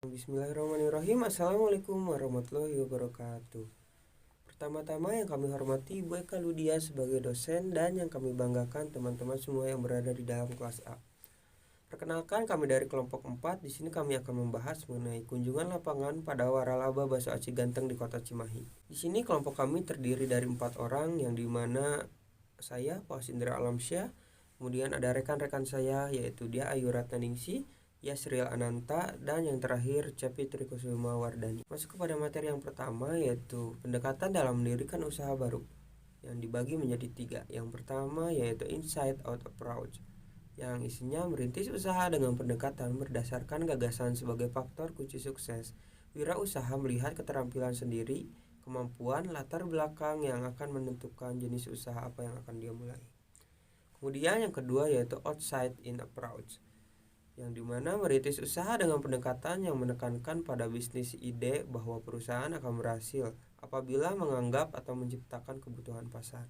Bismillahirrahmanirrahim. Assalamualaikum warahmatullahi wabarakatuh. Pertama-tama yang kami hormati Ibu Eka Ludia sebagai dosen dan yang kami banggakan teman-teman semua yang berada di dalam kelas A. Perkenalkan, kami dari kelompok 4. Di sini kami akan membahas mengenai kunjungan lapangan pada waralaba bakso aci ganteng di Kota Cimahi. Di sini kelompok kami terdiri dari 4 orang yang dimana saya Pak Indra Alamsyah, kemudian ada rekan-rekan saya yaitu dia Ayu Ratnaningsi, Yasril Ananta, dan yang terakhir Cepi Trikusuma Wardani. Masuk kepada materi yang pertama yaitu pendekatan dalam mendirikan usaha baru yang dibagi menjadi 3. Yang pertama yaitu Inside Out Approach yang isinya merintis usaha dengan pendekatan berdasarkan gagasan sebagai faktor kunci sukses. Wirausaha melihat keterampilan sendiri, kemampuan, latar belakang yang akan menentukan jenis usaha apa yang akan dia mulai. Kemudian yang kedua yaitu outside in approach, yang dimana merintis usaha dengan pendekatan yang menekankan pada bisnis ide bahwa perusahaan akan berhasil apabila menganggap atau menciptakan kebutuhan pasar.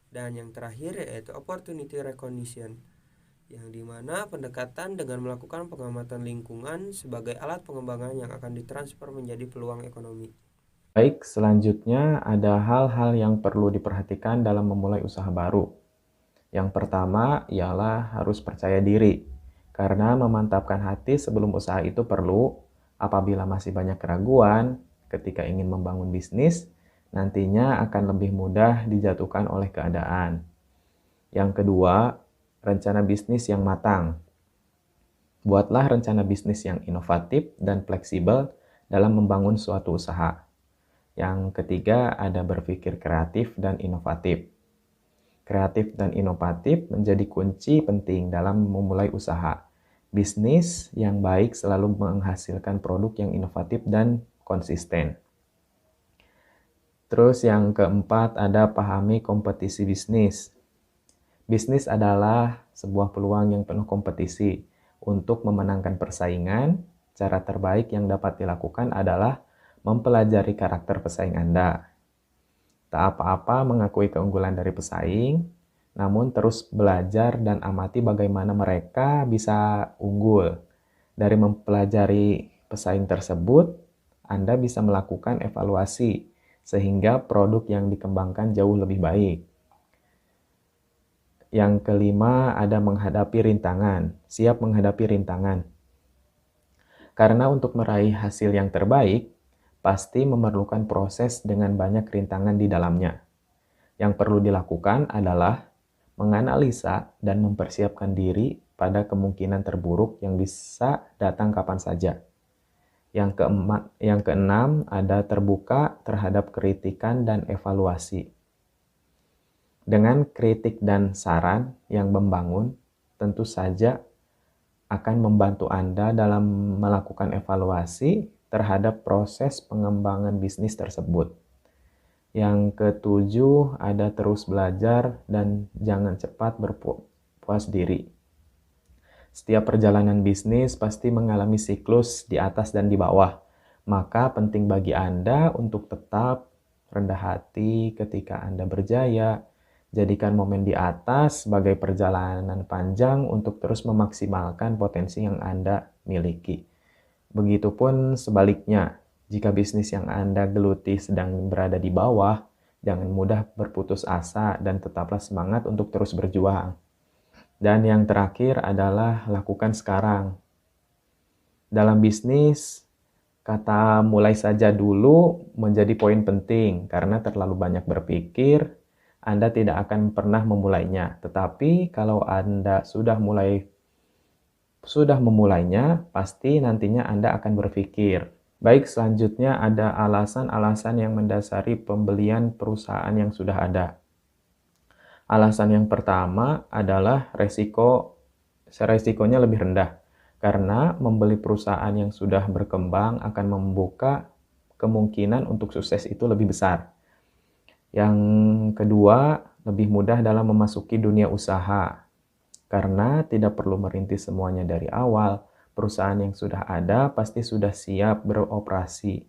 Dan yang terakhir yaitu opportunity recognition, yang dimana pendekatan dengan melakukan pengamatan lingkungan sebagai alat pengembangan yang akan ditransfer menjadi peluang ekonomi. Baik, selanjutnya ada hal-hal yang perlu diperhatikan dalam memulai usaha baru. Yang pertama ialah harus percaya diri, karena memantapkan hati sebelum usaha itu perlu. Apabila masih banyak keraguan ketika ingin membangun bisnis, nantinya akan lebih mudah dijatuhkan oleh keadaan. Yang kedua, rencana bisnis yang matang. Buatlah rencana bisnis yang inovatif dan fleksibel dalam membangun suatu usaha. Yang ketiga, ada berpikir kreatif dan inovatif. Kreatif dan inovatif menjadi kunci penting dalam memulai usaha. Bisnis yang baik selalu menghasilkan produk yang inovatif dan konsisten. Terus yang keempat, ada pahami kompetisi bisnis. Bisnis adalah sebuah peluang yang penuh kompetisi. Untuk memenangkan persaingan, cara terbaik yang dapat dilakukan adalah mempelajari karakter pesaing Anda. Tak apa-apa mengakui keunggulan dari pesaing, namun terus belajar dan amati bagaimana mereka bisa unggul. Dari mempelajari pesaing tersebut, Anda bisa melakukan evaluasi, sehingga produk yang dikembangkan jauh lebih baik. Yang kelima, ada menghadapi rintangan. Siap menghadapi rintangan. Karena untuk meraih hasil yang terbaik, pasti memerlukan proses dengan banyak rintangan di dalamnya. Yang perlu dilakukan adalah menganalisa dan mempersiapkan diri pada kemungkinan terburuk yang bisa datang kapan saja. Yang keenam, ada terbuka terhadap kritikan dan evaluasi. Dengan kritik dan saran yang membangun, tentu saja akan membantu Anda dalam melakukan evaluasi terhadap proses pengembangan bisnis tersebut. Yang ketujuh, ada terus belajar dan jangan cepat berpuas diri. Setiap perjalanan bisnis pasti mengalami siklus di atas dan di bawah. Maka penting bagi Anda untuk tetap rendah hati ketika Anda berjaya. Jadikan momen di atas sebagai perjalanan panjang untuk terus memaksimalkan potensi yang Anda miliki. Begitupun sebaliknya, jika bisnis yang Anda geluti sedang berada di bawah, jangan mudah berputus asa dan tetaplah semangat untuk terus berjuang. Dan yang terakhir adalah lakukan sekarang. Dalam bisnis, kata mulai saja dulu menjadi poin penting karena terlalu banyak berpikir, Anda tidak akan pernah memulainya. Tetapi kalau Anda sudah memulainya, pasti nantinya Anda akan berpikir. Baik, selanjutnya ada alasan-alasan yang mendasari pembelian perusahaan yang sudah ada. Alasan yang pertama adalah resikonya lebih rendah. Karena membeli perusahaan yang sudah berkembang akan membuka kemungkinan untuk sukses itu lebih besar. Yang kedua, lebih mudah dalam memasuki dunia usaha. Karena tidak perlu merintis semuanya dari awal, perusahaan yang sudah ada pasti sudah siap beroperasi.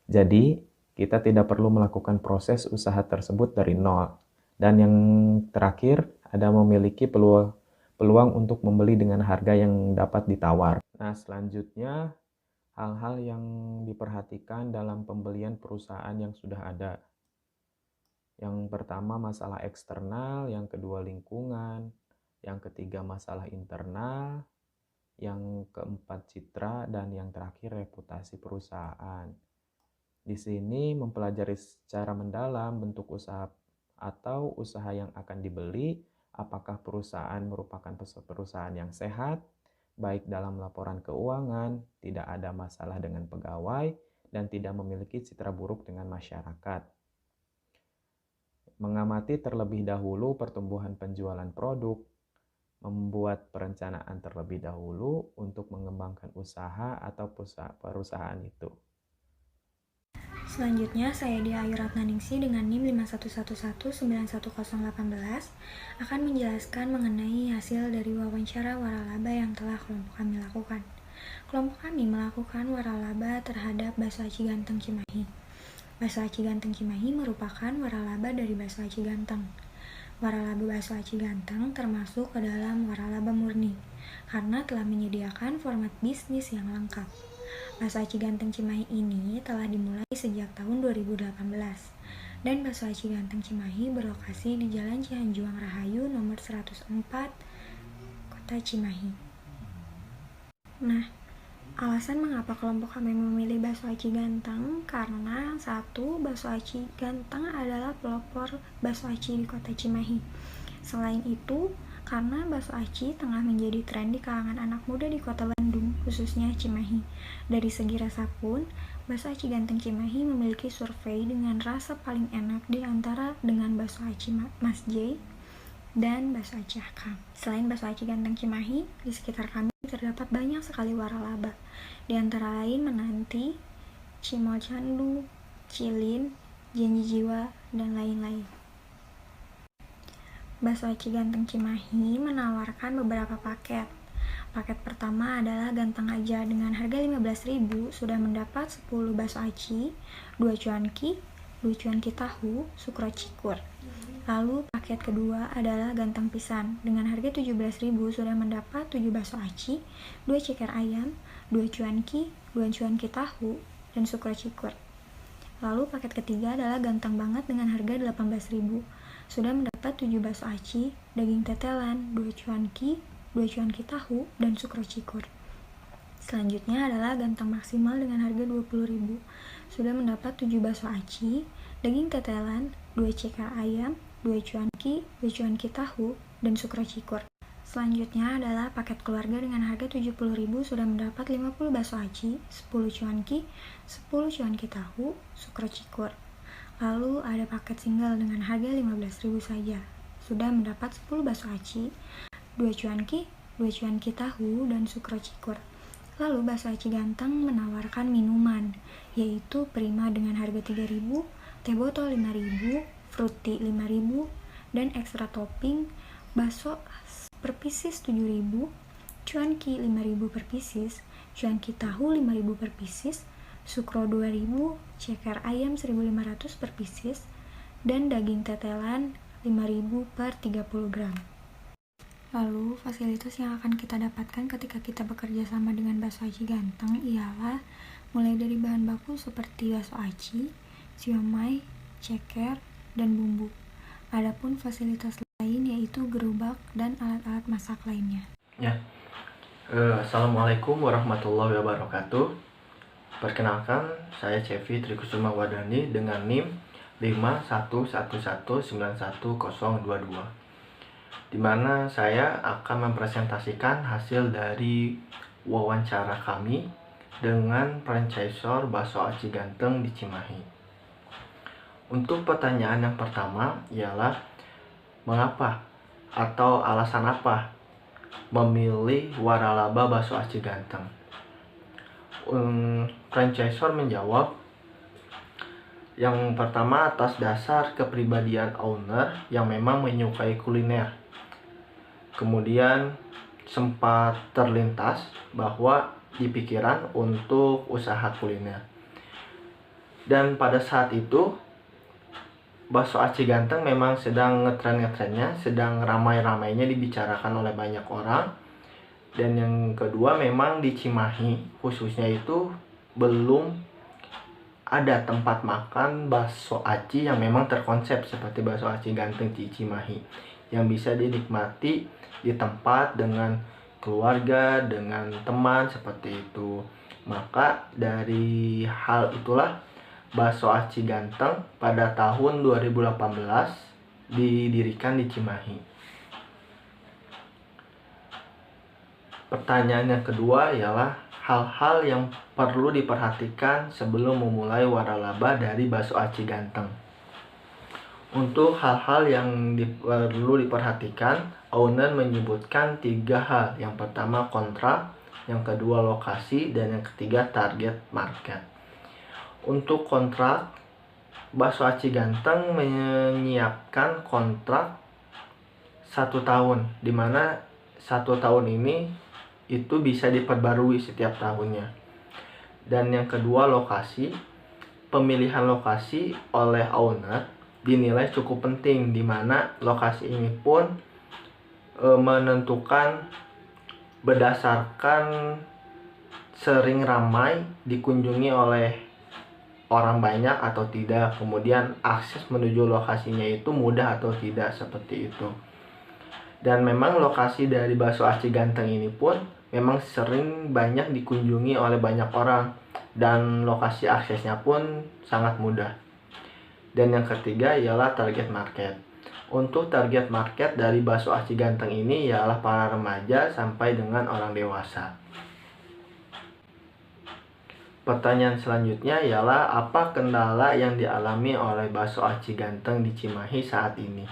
Jadi, kita tidak perlu melakukan proses usaha tersebut dari nol. Dan yang terakhir, ada memiliki peluang untuk membeli dengan harga yang dapat ditawar. Nah, selanjutnya Hal-hal yang diperhatikan dalam pembelian perusahaan yang sudah ada. Yang pertama masalah eksternal, yang kedua lingkungan, yang ketiga masalah internal, yang keempat citra, dan yang terakhir reputasi perusahaan. Di sini mempelajari secara mendalam bentuk usaha atau usaha yang akan dibeli, apakah perusahaan merupakan perusahaan yang sehat, baik dalam laporan keuangan, tidak ada masalah dengan pegawai, dan tidak memiliki citra buruk dengan masyarakat. Mengamati terlebih dahulu pertumbuhan penjualan produk, membuat perencanaan terlebih dahulu untuk mengembangkan usaha atau perusahaan itu. Selanjutnya, saya Dia Ayu Ratnaningsih dengan NIM 5111911018 akan menjelaskan mengenai hasil dari wawancara waralaba yang telah kelompok kami lakukan. Kelompok kami melakukan waralaba terhadap bakso aci ganteng Cimahi. Bakso aci ganteng Cimahi merupakan waralaba dari bakso aci ganteng. Waralaba bakso aci ganteng termasuk ke dalam waralaba murni, karena telah menyediakan format bisnis yang lengkap. Bakso aci ganteng Cimahi ini telah dimulai sejak tahun 2018 dan bakso aci ganteng Cimahi berlokasi di Jalan Cihanjuang Rahayu nomor 104 Kota Cimahi. Nah, alasan mengapa kelompok kami memilih bakso aci ganteng karena satu, bakso aci ganteng adalah pelopor bakso aci di Kota Cimahi. Selain itu, karena bakso aci tengah menjadi tren di kalangan anak muda di Kota Bandung, khususnya Cimahi. Dari segi rasa pun, bakso aci ganteng Cimahi memiliki survei dengan rasa paling enak di antara dengan bakso aci Mas J dan bakso aci Akang. Selain bakso aci ganteng Cimahi, di sekitar kami terdapat banyak sekali waralaba, di antara lain Menanti, Cimol Candu, Cilin, Janji Jiwa, dan lain-lain. Bakso aci ganteng Cimahi menawarkan beberapa paket. Paket pertama adalah ganteng aja dengan harga 15.000 sudah mendapat 10 bakso aci, 2 cuanki, 2 cuanki tahu, sukro cikur. Lalu paket kedua adalah ganteng pisan dengan harga 17.000 sudah mendapat 7 bakso aci, 2 ceker ayam, 2 cuanki, 2 cuanki tahu, dan sukro cikur. Lalu paket ketiga adalah ganteng banget dengan harga 18.000 sudah mendapat 7 bakso aci, daging tetelan, 2 cuanki tahu, dan sukro cikur. Selanjutnya adalah ganteng maksimal dengan harga 20.000 sudah mendapat 7 bakso aci, daging tetelan, 2 ceker ayam, 2 cuanki tahu, dan sukro cikur. Selanjutnya adalah paket keluarga dengan harga 70.000 sudah mendapat 50 bakso aci, 10 cuanki tahu, sukro cikur. Lalu ada paket single dengan harga 15.000 saja, sudah mendapat 10 bakso aci, 2 cuanki tahu, dan sukro cikur. Lalu bakso aci ganteng menawarkan minuman, yaitu Prima dengan harga 3.000, teh botol 5.000, fruity 5.000, dan ekstra topping bakso per pieces 7.000, cuanki 5.000 per pieces, cuanki tahu 5.000 per pieces, sukro 2.000, ceker ayam 1.500 per pieces, dan daging tetelan 5.000 per 30 gram. Lalu, fasilitas yang akan kita dapatkan ketika kita bekerja sama dengan bakso aci ganteng ialah mulai dari bahan baku seperti bakso aci, siomay, ceker, dan bumbu. Adapun fasilitas lain yaitu gerobak dan alat-alat masak lainnya. Ya, Assalamualaikum warahmatullahi wabarakatuh. Perkenalkan, saya Cevi Trikusuma Wadani dengan NIM 5111911022, di mana saya akan mempresentasikan hasil dari wawancara kami dengan franchisor bakso aci ganteng di Cimahi. Untuk pertanyaan yang pertama ialah mengapa atau alasan apa memilih waralaba bakso aci ganteng. Franchisor menjawab, yang pertama atas dasar kepribadian owner yang memang menyukai kuliner. Kemudian sempat terlintas bahwa di pikiran untuk usaha kuliner. Dan pada saat itu bakso aci ganteng memang sedang ngetren-ngetrennya, sedang ramai-ramainya dibicarakan oleh banyak orang. Dan yang kedua memang di Cimahi khususnya itu belum ada tempat makan bakso aci yang memang terkonsep seperti bakso aci ganteng di Cimahi, yang bisa dinikmati di tempat dengan keluarga, dengan teman seperti itu. Maka dari hal itulah bakso aci ganteng pada tahun 2018 didirikan di Cimahi. Pertanyaan yang kedua ialah hal-hal yang perlu diperhatikan sebelum memulai waralaba dari bakso aci ganteng. Untuk hal-hal yang perlu diperhatikan, owner menyebutkan 3 hal. Yang pertama kontrak, yang kedua lokasi, dan yang ketiga target market. Untuk kontrak, bakso aci ganteng menyiapkan kontrak 1 tahun, dimana 1 tahun ini itu bisa diperbarui setiap tahunnya. Dan yang kedua lokasi, pemilihan lokasi oleh owner dinilai cukup penting, dimana lokasi ini pun menentukan berdasarkan sering ramai dikunjungi oleh orang banyak atau tidak, kemudian akses menuju lokasinya itu mudah atau tidak, seperti itu. Dan memang lokasi dari bakso aci ganteng ini pun memang sering banyak dikunjungi oleh banyak orang, dan lokasi aksesnya pun sangat mudah. Dan yang ketiga ialah target market. Untuk target market dari bakso aci ganteng ini ialah para remaja sampai dengan orang dewasa. Pertanyaan selanjutnya ialah apa kendala yang dialami oleh bakso aci ganteng di Cimahi saat ini?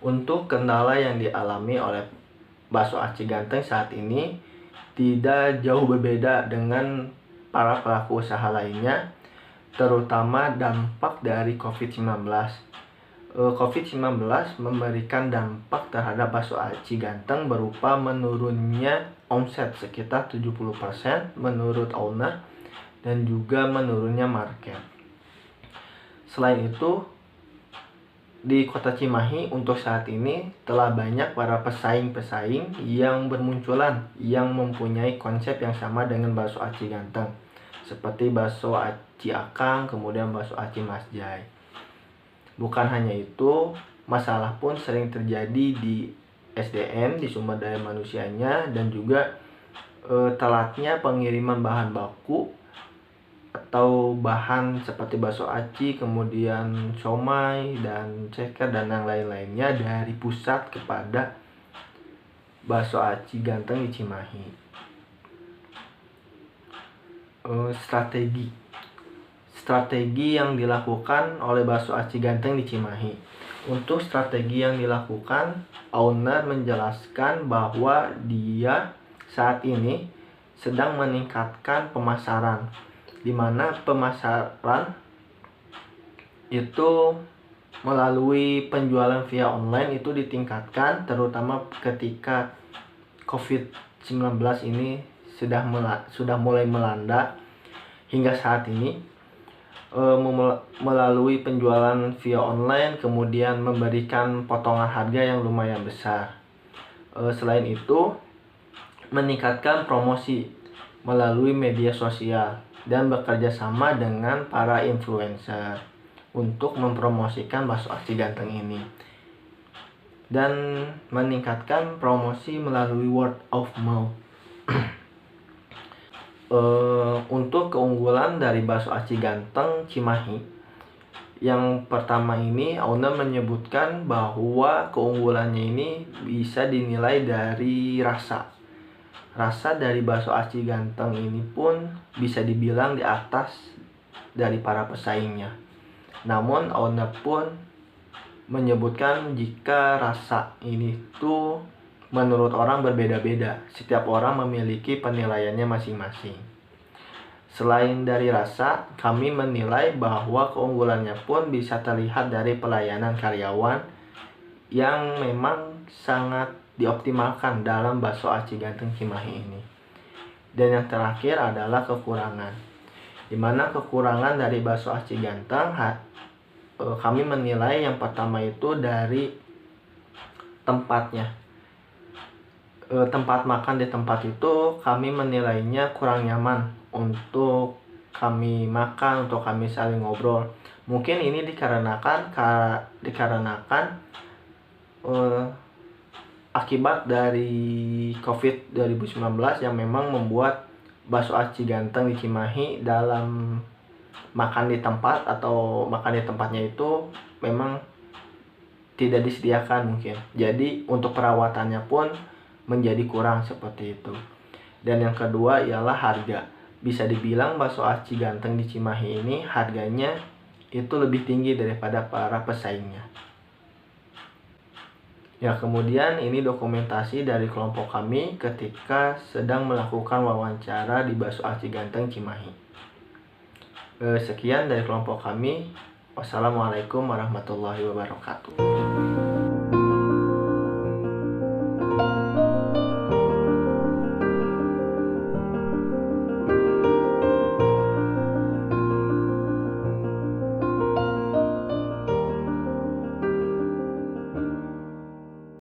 Untuk kendala yang dialami oleh bakso aci ganteng saat ini tidak jauh berbeda dengan para pelaku usaha lainnya, terutama dampak dari COVID-19. COVID-19 memberikan dampak terhadap bakso aci ganteng berupa menurunnya omset sekitar 70% menurut owner, dan juga menurunnya market. Selain itu, di kota Cimahi untuk saat ini telah banyak para pesaing-pesaing yang bermunculan yang mempunyai konsep yang sama dengan bakso aci ganteng, seperti bakso aci Akang, kemudian bakso aci Mas Jai. Bukan hanya itu, masalah pun sering terjadi di SDM, di sumber daya manusianya, dan juga telatnya pengiriman bahan baku atau bahan seperti bakso aci, kemudian siomay dan ceker dan yang lain-lainnya dari pusat kepada bakso aci ganteng di Cimahi. Strategi yang dilakukan oleh bakso aci ganteng di Cimahi. Untuk strategi yang dilakukan, owner menjelaskan bahwa dia saat ini sedang meningkatkan pemasaran, di mana pemasaran itu melalui penjualan via online itu ditingkatkan, terutama ketika COVID-19 ini sudah mulai melanda. Hingga saat ini melalui penjualan via online, kemudian memberikan potongan harga yang lumayan besar. Selain itu, meningkatkan promosi melalui media sosial dan bekerja sama dengan para influencer untuk mempromosikan bakso aci ganteng ini, dan meningkatkan promosi melalui word of mouth. Untuk keunggulan dari bakso aci ganteng Cimahi, yang pertama ini owner menyebutkan bahwa keunggulannya ini bisa dinilai dari rasa. Rasa dari bakso aci ganteng ini pun bisa dibilang di atas dari para pesaingnya. Namun owner pun menyebutkan jika rasa ini tuh menurut orang berbeda-beda. Setiap orang memiliki penilaiannya masing-masing. Selain dari rasa, kami menilai bahwa keunggulannya pun bisa terlihat dari pelayanan karyawan yang memang sangat dioptimalkan dalam bakso aci ganteng Cimahi ini. Dan yang terakhir adalah kekurangan, di mana kekurangan dari bakso aci ganteng kami menilai yang pertama itu dari tempatnya. tempat makan di tempat itu kami menilainya kurang nyaman untuk kami makan, untuk kami saling ngobrol. Mungkin ini dikarenakan akibat dari COVID 2019 yang memang membuat bakso aci ganteng di Cimahi dalam makan di tempat atau makan di tempatnya itu memang tidak disediakan mungkin. Jadi untuk perawatannya pun menjadi kurang seperti itu. Dan yang kedua ialah harga. Bisa dibilang bakso aci ganteng di Cimahi ini harganya itu lebih tinggi daripada para pesaingnya. Ya, kemudian ini dokumentasi dari kelompok kami ketika sedang melakukan wawancara di bakso aci ganteng Cimahi. Sekian dari kelompok kami. Wassalamualaikum warahmatullahi wabarakatuh.